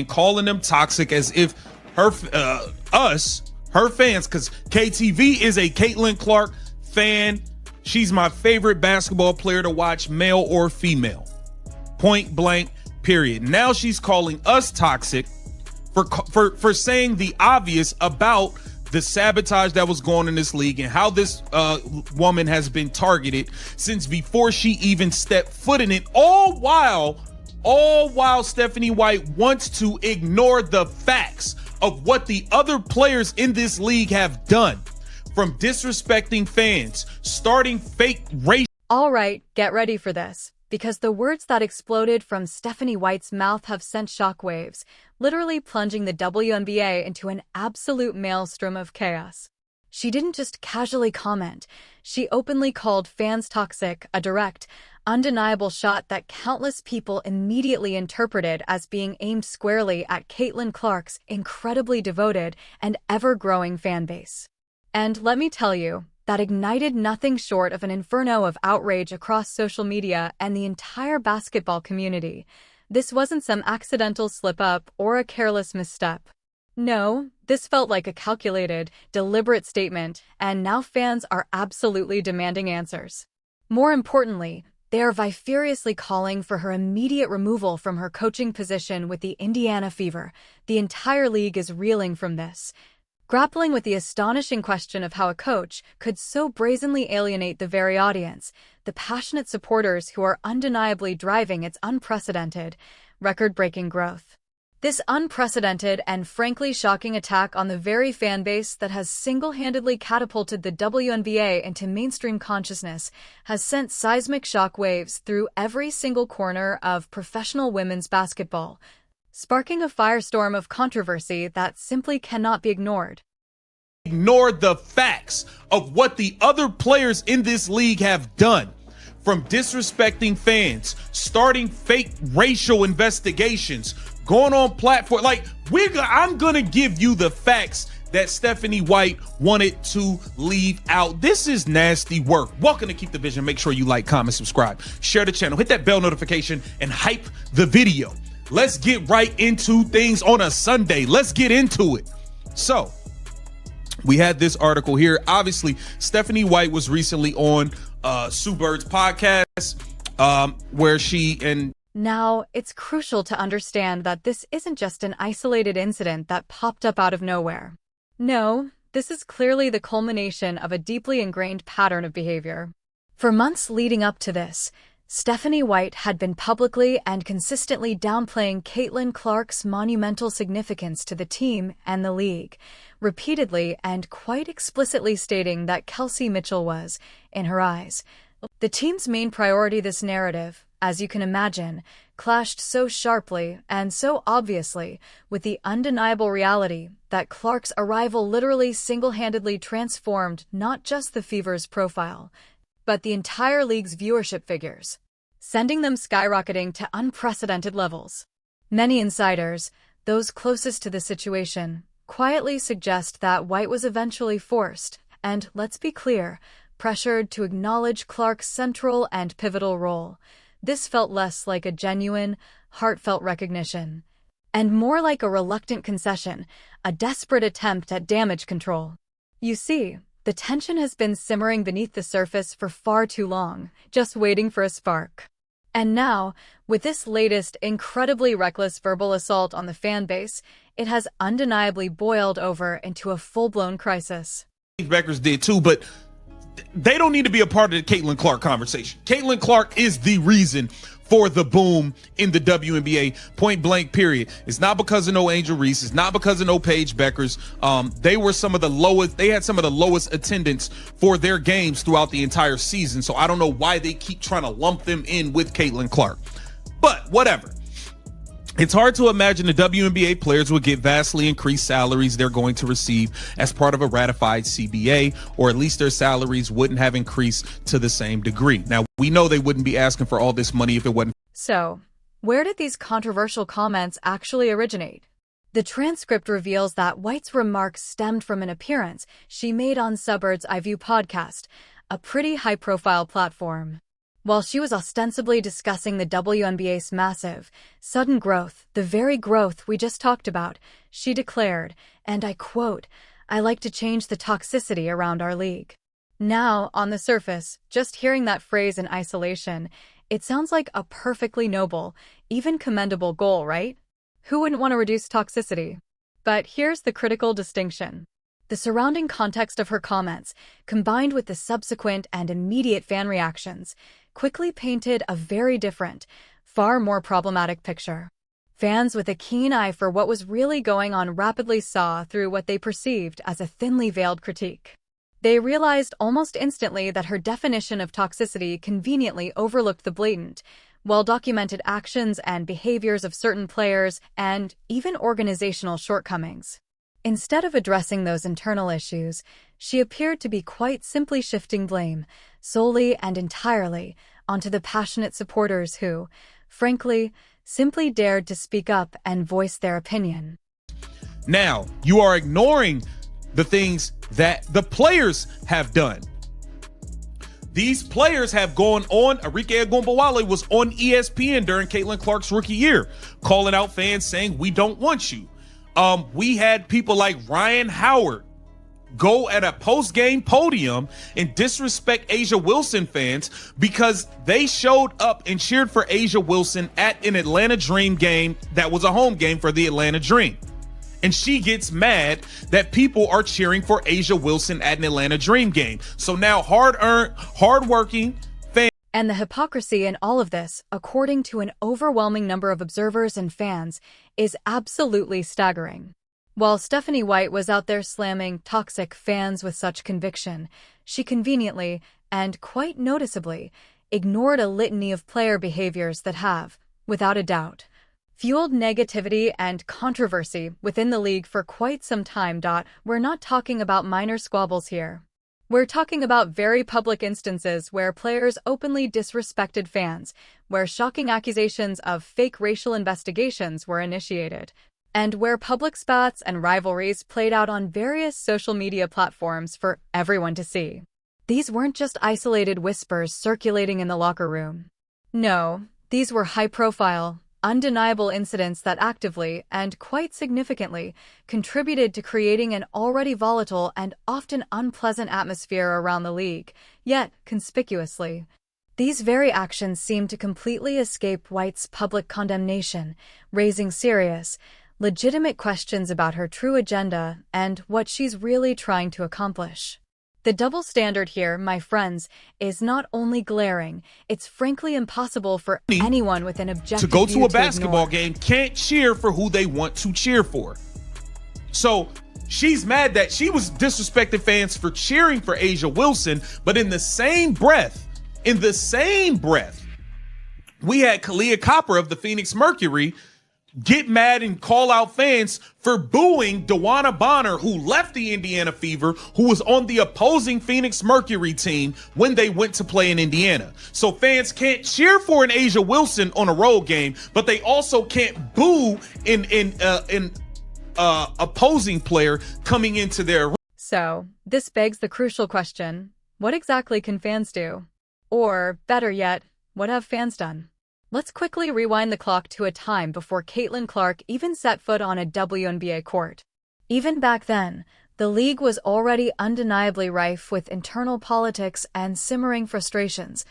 and calling them toxic as if her fans, because KTV is a Caitlin Clark fan. She's my favorite basketball player to watch, male or female. Point blank, period. Now she's calling us toxic for saying the obvious about the sabotage that was going in this league and how this woman has been targeted since before she even stepped foot in it, all while Stephanie White wants to ignore the facts of what the other players in this league have done, from disrespecting fans, starting fake race. All right, get ready for this, because the words that exploded from Stephanie White's mouth have sent shockwaves, literally plunging the WNBA into an absolute maelstrom of chaos. She didn't just casually comment. She openly called fans toxic, a direct, undeniable shot that countless people immediately interpreted as being aimed squarely at Caitlin Clark's incredibly devoted and ever-growing fan base. And let me tell you, that ignited nothing short of an inferno of outrage across social media and the entire basketball community. This wasn't some accidental slip-up or a careless misstep. No, this felt like a calculated, deliberate statement, and now fans are absolutely demanding answers. More importantly, they are vicariously calling for her immediate removal from her coaching position with the Indiana Fever. The entire league is reeling from this, grappling with the astonishing question of how a coach could so brazenly alienate the very audience, the passionate supporters who are undeniably driving its unprecedented, record-breaking growth. This unprecedented and frankly shocking attack on the very fan base that has single-handedly catapulted the WNBA into mainstream consciousness has sent seismic shockwaves through every single corner of professional women's basketball, sparking a firestorm of controversy that simply cannot be ignored. Ignore the facts of what the other players in this league have done, from disrespecting fans, starting fake racial investigations, going on platform. I'm gonna give you the facts that Stephanie White wanted to leave out. This is nasty work. Welcome to Keep the Vision. Make sure you like, comment, subscribe, share the channel, hit that bell notification, and hype the video. Let's get right into things on a Sunday. Let's get into it. So we had this article here. Obviously, Stephanie White was recently on Sue Bird's podcast, where she and Now, it's crucial to understand that this isn't just an isolated incident that popped up out of nowhere. No, this is clearly the culmination of a deeply ingrained pattern of behavior. For months leading up to this, Stephanie White had been publicly and consistently downplaying Caitlin Clark's monumental significance to the team and the league, repeatedly and quite explicitly stating that Kelsey Mitchell was, in her eyes, the team's main priority. This narrative, as you can imagine, clashed so sharply and so obviously with the undeniable reality that Clark's arrival literally single-handedly transformed not just the Fever's profile, but the entire league's viewership figures, sending them skyrocketing to unprecedented levels. Many insiders, those closest to the situation, quietly suggest that White was eventually forced, and let's be clear, pressured to acknowledge Clark's central and pivotal role. This felt less like a genuine, heartfelt recognition, and more like a reluctant concession, a desperate attempt at damage control. You see, the tension has been simmering beneath the surface for far too long, just waiting for a spark. And now, with this latest incredibly reckless verbal assault on the fan base, it has undeniably boiled over into a full-blown crisis. Paige Bueckers did too, but they don't need to be a part of the Caitlin Clark conversation. Caitlin Clark is the reason for the boom in the WNBA, point blank, period. It's not because of no Angel Reese. It's not because of no Paige Bueckers. They were some of the lowest. They had some of the lowest attendance for their games throughout the entire season. So I don't know why they keep trying to lump them in with Caitlin Clark, but whatever. It's hard to imagine the WNBA players would get vastly increased salaries they're going to receive as part of a ratified CBA, or at least their salaries wouldn't have increased to the same degree. Now, we know they wouldn't be asking for all this money if it wasn't. So, where did these controversial comments actually originate? The transcript reveals that White's remarks stemmed from an appearance she made on Subird's iView podcast, a pretty high-profile platform. While she was ostensibly discussing the WNBA's massive, sudden growth, the very growth we just talked about, she declared, and I quote, "I like to change the toxicity around our league." Now, on the surface, just hearing that phrase in isolation, it sounds like a perfectly noble, even commendable goal, right? Who wouldn't want to reduce toxicity? But here's the critical distinction. The surrounding context of her comments, combined with the subsequent and immediate fan reactions, quickly painted a very different, far more problematic picture. Fans with a keen eye for what was really going on rapidly saw through what they perceived as a thinly veiled critique. They realized almost instantly that her definition of toxicity conveniently overlooked the blatant, well-documented actions and behaviors of certain players and even organizational shortcomings. Instead of addressing those internal issues, she appeared to be quite simply shifting blame, solely and entirely, onto the passionate supporters who, frankly, simply dared to speak up and voice their opinion. Now, you are ignoring the things that the players have done. These players have gone on. Arike Agumbawale was on ESPN during Caitlin Clark's rookie year, calling out fans saying, "We don't want you." We had people like Ryan Howard go at a post-game podium and disrespect A'ja Wilson fans because they showed up and cheered for A'ja Wilson at an Atlanta Dream game that was a home game for the Atlanta Dream. And she gets mad that people are cheering for A'ja Wilson at an Atlanta Dream game. So now hard-working fans. And the hypocrisy in all of this, according to an overwhelming number of observers and fans, is absolutely staggering. While Stephanie White was out there slamming toxic fans with such conviction, she conveniently, and quite noticeably, ignored a litany of player behaviors that have, without a doubt, fueled negativity and controversy within the league for quite some time. We're not talking about minor squabbles here. We're talking about very public instances where players openly disrespected fans, where shocking accusations of fake racial investigations were initiated, and where public spats and rivalries played out on various social media platforms for everyone to see. These weren't just isolated whispers circulating in the locker room. No, these were high-profile, undeniable incidents that actively and quite significantly contributed to creating an already volatile and often unpleasant atmosphere around the league, yet conspicuously. These very actions seemed to completely escape White's public condemnation, raising serious, legitimate questions about her true agenda and what she's really trying to accomplish. The double standard here, my friends, is not only glaring, it's frankly impossible for anyone with an objective to go to a basketball ignore. game can't cheer for who they want to cheer for. So she's mad that she was disrespecting fans for cheering for A'ja Wilson, but in the same breath, we had Kalia Copper of the Phoenix Mercury get mad and call out fans for booing DeWanna Bonner, who left the Indiana Fever, who was on the opposing Phoenix Mercury team when they went to play in Indiana. So fans can't cheer for an A'ja Wilson on a road game, but they also can't boo an opposing player coming into their. So, this begs the crucial question, what exactly can fans do? Or, better yet, what have fans done? Let's quickly rewind the clock to a time before Caitlin Clark even set foot on a WNBA court. Even back then, the league was already undeniably rife with internal politics and simmering frustrations.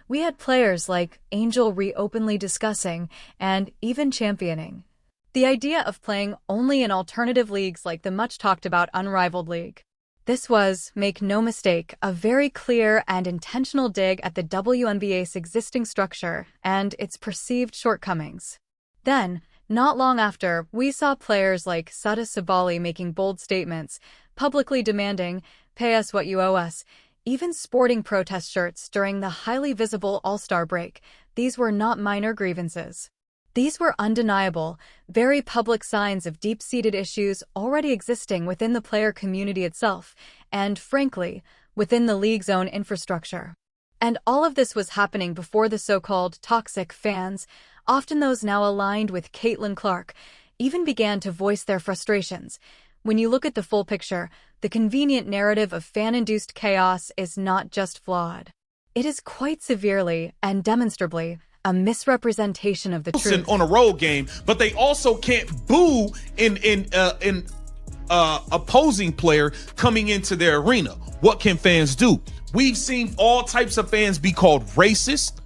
We had players like Angel Reese openly discussing and even championing the idea of playing only in alternative leagues like the much-talked-about Unrivaled League. This was, make no mistake, a very clear and intentional dig at the WNBA's existing structure and its perceived shortcomings. Then, not long after, we saw players like Sada Sabali making bold statements, publicly demanding, "Pay us what you owe us," even sporting protest shirts during the highly visible All-Star break. These were not minor grievances. These were undeniable, very public signs of deep-seated issues already existing within the player community itself, and, frankly, within the league's own infrastructure. And all of this was happening before the so-called toxic fans, often those now aligned with Caitlin Clark, even began to voice their frustrations. When you look at the full picture, the convenient narrative of fan-induced chaos is not just flawed. It is quite severely and demonstrably a misrepresentation of the truth. On a road game, but they also can't boo in opposing player coming into their arena. What can fans do? We've seen all types of fans be called racist.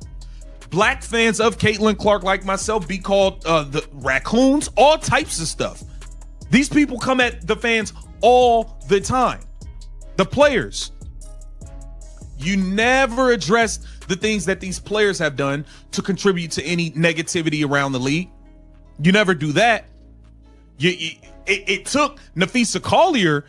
Black fans of Caitlin Clark, like myself, be called the raccoons. All types of stuff. These people come at the fans all the time. The players. You never address the things that these players have done to contribute to any negativity around the league. You never do that. It took Nafisa Collier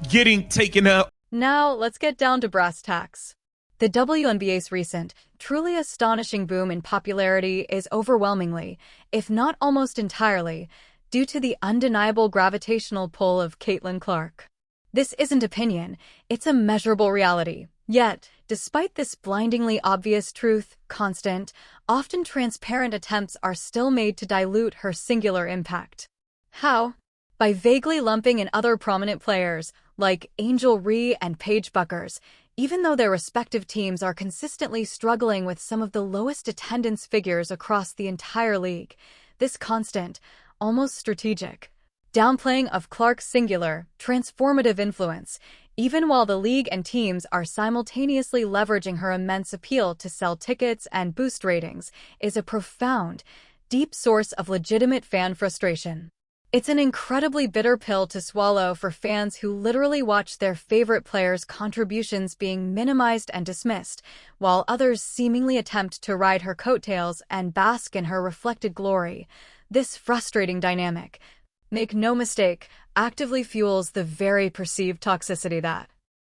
getting taken out. Now, let's get down to brass tacks. The WNBA's recent, truly astonishing boom in popularity is overwhelmingly, if not almost entirely, due to the undeniable gravitational pull of Caitlin Clark. This isn't opinion, it's a measurable reality. Yet, despite this blindingly obvious truth, constant, often transparent attempts are still made to dilute her singular impact. How? By vaguely lumping in other prominent players, like Angel Ree and Paige Bueckers, even though their respective teams are consistently struggling with some of the lowest attendance figures across the entire league. This constant, almost strategic, downplaying of Clark's singular, transformative influence, even while the league and teams are simultaneously leveraging her immense appeal to sell tickets and boost ratings, is a profound, deep source of legitimate fan frustration. It's an incredibly bitter pill to swallow for fans who literally watch their favorite players' contributions being minimized and dismissed, while others seemingly attempt to ride her coattails and bask in her reflected glory. This frustrating dynamic, make no mistake, actively fuels the very perceived toxicity that